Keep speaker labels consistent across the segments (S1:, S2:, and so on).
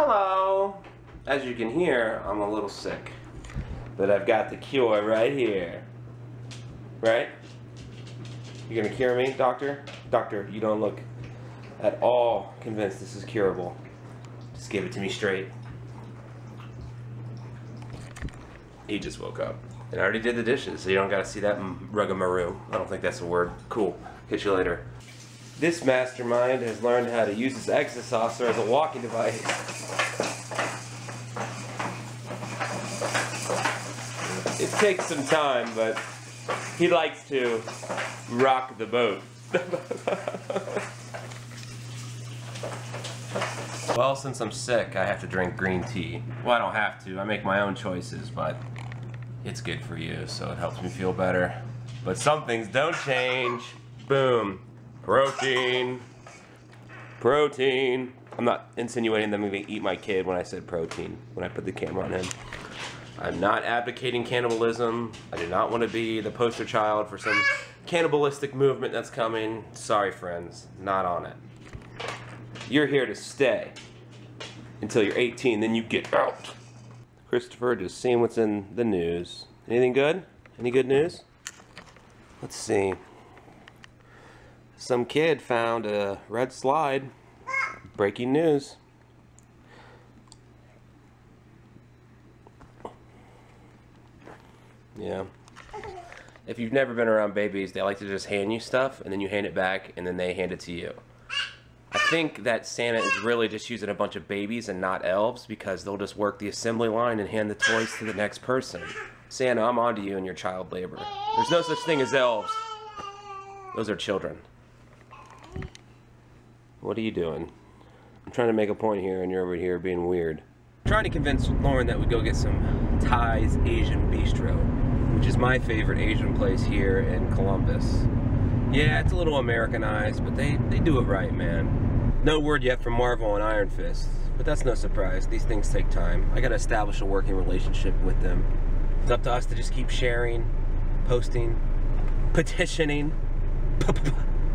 S1: Hello! As you can hear, I'm a little sick. But I've got the cure right here. Right? You gonna cure me, doctor? Doctor, you don't look at all convinced this is curable. Just give it to me straight. He just woke up. And I already did the dishes, so you don't gotta see that ruggamaroo. I don't think that's a word. Cool. Catch you later. This mastermind has learned how to use his exosaucer as a walking device. It takes some time, but he likes to rock the boat. Well, since I'm sick, I have to drink green tea. Well, I don't have to. I make my own choices, but it's good for you, so it helps me feel better. But some things don't change. Boom. Protein. Protein. I'm not insinuating that I'm going to eat my kid when I said protein, when I put the camera on him. I'm not advocating cannibalism. I do not want to be the poster child for some cannibalistic movement that's coming. Sorry, friends. Not on it. You're here to stay until you're 18, then you get out. Christopher, just seeing what's in the news. Anything good? Any good news? Let's see. Some kid found a red slide. Breaking news. Yeah. If you've never been around babies, they like to just hand you stuff, and then you hand it back, and then they hand it to you. I think that Santa is really just using a bunch of babies and not elves, because they'll just work the assembly line and hand the toys to the next person. Santa, I'm onto you and your child labor. There's no such thing as elves. Those are children. What are you doing? I'm trying to make a point here, and you're over here being weird. I'm trying to convince Lauren that we go get some Thai's Asian Bistro, which is my favorite Asian place here in Columbus. Yeah, it's a little Americanized, but they do it right, man. No word yet from Marvel and Iron Fist, but that's no surprise. These things take time. I gotta establish a working relationship with them. It's up to us to just keep sharing, posting, petitioning.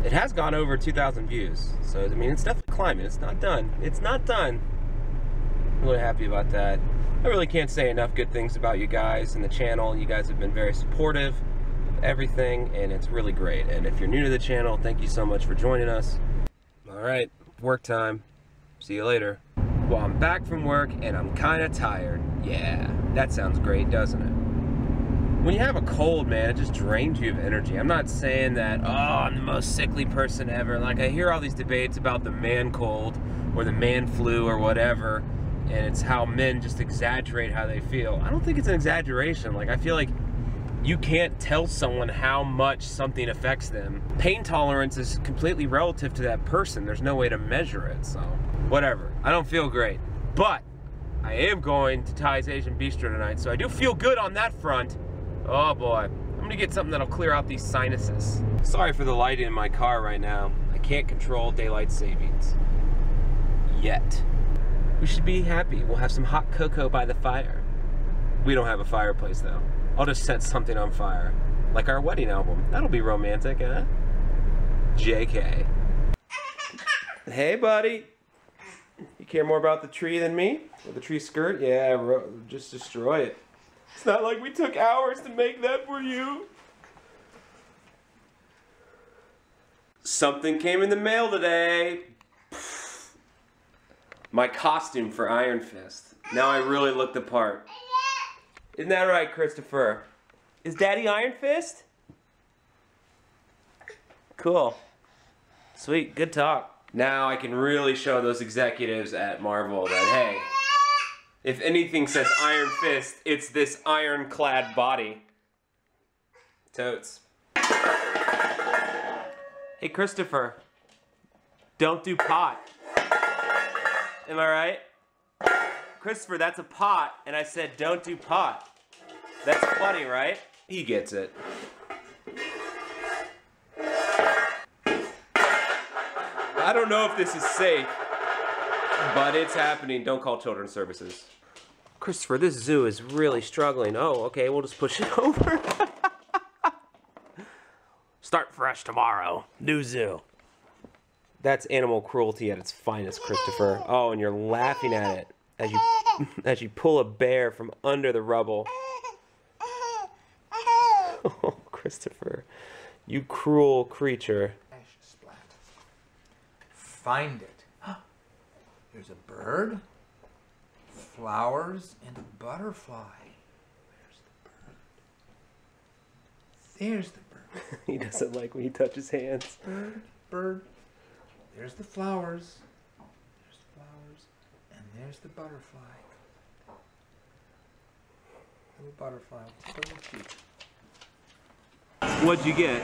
S1: It has gone over 2,000 views, so I mean, it's definitely climbing. It's not done. It's not done. I'm really happy about that. I really can't say enough good things about you guys and the channel. You guys have been very supportive of everything, and it's really great. And if you're new to the channel, thank you so much for joining us. All right, work time. See you later. Well, I'm back from work, and I'm kind of tired. Yeah, that sounds great, doesn't it? When you have a cold, man, it just drains you of energy. I'm not saying that, oh, I'm the most sickly person ever. Like, I hear all these debates about the man cold or the man flu or whatever, and it's how men just exaggerate how they feel. I don't think it's an exaggeration. Like, I feel like you can't tell someone how much something affects them. Pain tolerance is completely relative to that person. There's no way to measure it, so whatever. I don't feel great, but I am going to Thai's Asian Bistro tonight, so I do feel good on that front. Oh boy, I'm gonna get something that'll clear out these sinuses. Sorry for the lighting in my car right now. I can't control daylight savings. Yet. We should be happy. We'll have some hot cocoa by the fire. We don't have a fireplace though. I'll just set something on fire. Like our wedding album. That'll be romantic, huh? JK. Hey buddy. You care more about the tree than me? Or the tree skirt? Yeah, just destroy it. It's not like we took hours to make that for you. Something came in the mail today. My costume for Iron Fist. Now I really look the part. Isn't that right, Christopher? Is Daddy Iron Fist? Cool. Sweet, good talk. Now I can really show those executives at Marvel that, hey, if anything says Iron Fist, it's this ironclad body. Totes. Hey, Christopher. Don't do pot. Am I right? Christopher, that's a pot, and I said don't do pot. That's funny, right? He gets it. I don't know if this is safe, but it's happening. Don't call children's services. Christopher, this zoo is really struggling. Oh, okay, we'll just push it over. Start fresh tomorrow. New zoo. That's animal cruelty at its finest, Christopher. Oh, and you're laughing at it. as you pull a bear from under the rubble. Oh, Christopher, you cruel creature.
S2: Splat. Find it. There's a bird, flowers, and a butterfly. There's the bird.
S1: He doesn't like when you touch his hands.
S2: Bird. There's the flowers. There's the flowers. And there's the butterfly. Little butterfly. So cute.
S1: What'd you get?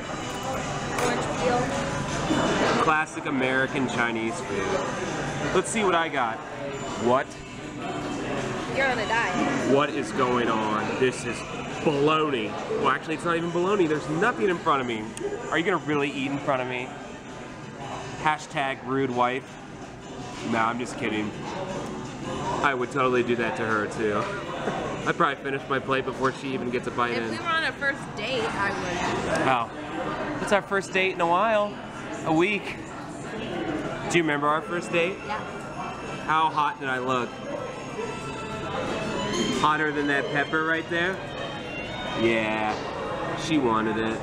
S3: Orange peel.
S1: Classic American Chinese food. Let's see what I got. What?
S3: You're gonna die.
S1: What is going on? This is bologna. Well, actually, it's not even bologna. There's nothing in front of me. Are you gonna really eat in front of me? Hashtag rude wife. Nah, I'm just kidding. I would totally do that to her too. I'd probably finish my plate before she even gets a bite in.
S3: If we were on a first date, I would.
S1: Wow. It's our first date in a while. A week. Do you remember our first date?
S3: Yeah.
S1: How hot did I look? Hotter than that pepper right there? Yeah. She wanted it.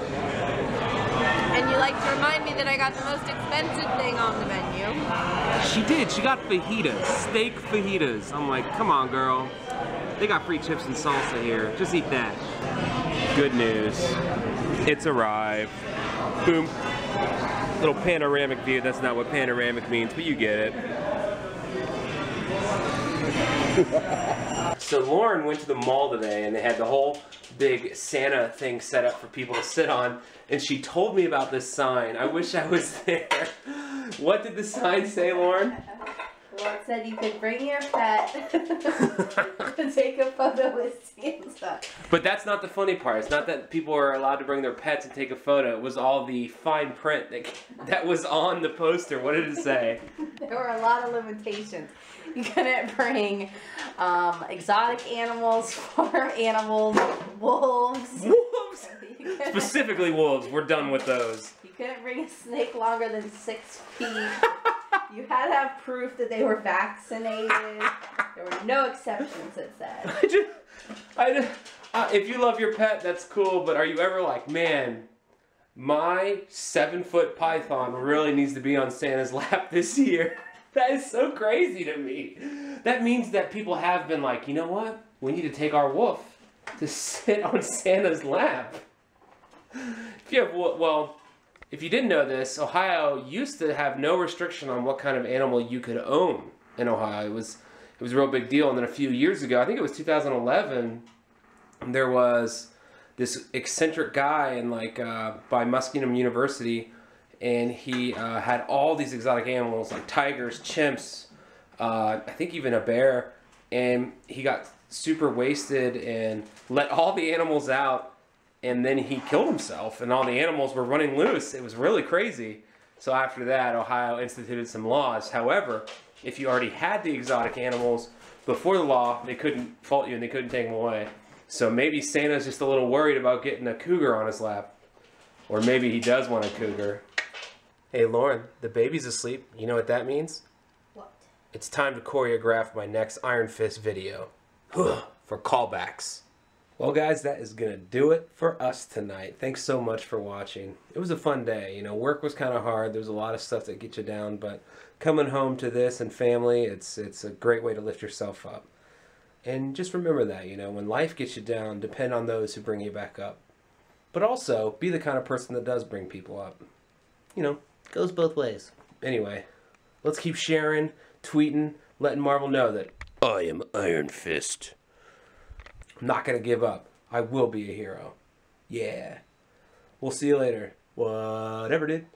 S3: And you like to remind me that I got the most expensive thing on the menu.
S1: She did. She got fajitas. Steak fajitas. I'm like, come on, girl. They got free chips and salsa here. Just eat that. Good news. It's arrived. Boom. Little panoramic view. That's not what panoramic means, but you get it. So Lauren went to the mall today and they had the whole big Santa thing set up for people to sit on, and she told me about this sign. I wish I was there. What did the sign say, Lauren?
S4: Well, it said you could bring your pet to take a photo with Santa.
S1: But that's not the funny part. It's not that people are allowed to bring their pets and take a photo. It was all the fine print that was on the poster. What did it say?
S4: There were a lot of limitations. You couldn't bring exotic animals, farm animals, wolves.
S1: Wolves? Specifically wolves. We're done with those.
S4: You couldn't bring a snake longer than 6 feet. You had to have proof that they were vaccinated. There were no exceptions, it said.
S1: If you love your pet, that's cool, but are you ever like, man, my 7-foot python really needs to be on Santa's lap this year? That is so crazy to me. That means that people have been like, you know what? We need to take our wolf to sit on Santa's lap. If you have, well, if you didn't know this, Ohio used to have no restriction on what kind of animal you could own in Ohio. It was a real big deal. And then a few years ago, I think it was 2011, there was this eccentric guy in by Muskingum University, and he had all these exotic animals like tigers, chimps, I think even a bear, and he got super wasted and let all the animals out, and then he killed himself, and all the animals were running loose. It was really crazy. So after that, Ohio instituted some laws. However, if you already had the exotic animals before the law, they couldn't fault you and they couldn't take them away. So maybe Santa's just a little worried about getting a cougar on his lap. Or maybe he does want a cougar. Hey Lauren, the baby's asleep. You know what that means?
S4: What?
S1: It's time to choreograph my next Iron Fist video. For callbacks. Well guys, that is going to do it for us tonight. Thanks so much for watching. It was a fun day. You know, work was kind of hard. There's a lot of stuff that gets you down, but coming home to this and family, it's a great way to lift yourself up. And just remember that, you know, when life gets you down, depend on those who bring you back up. But also, be the kind of person that does bring people up. You know, goes both ways. Anyway, let's keep sharing, tweeting, letting Marvel know that I am Iron Fist. I'm not going to give up. I will be a hero. Yeah. We'll see you later. Whatever, dude.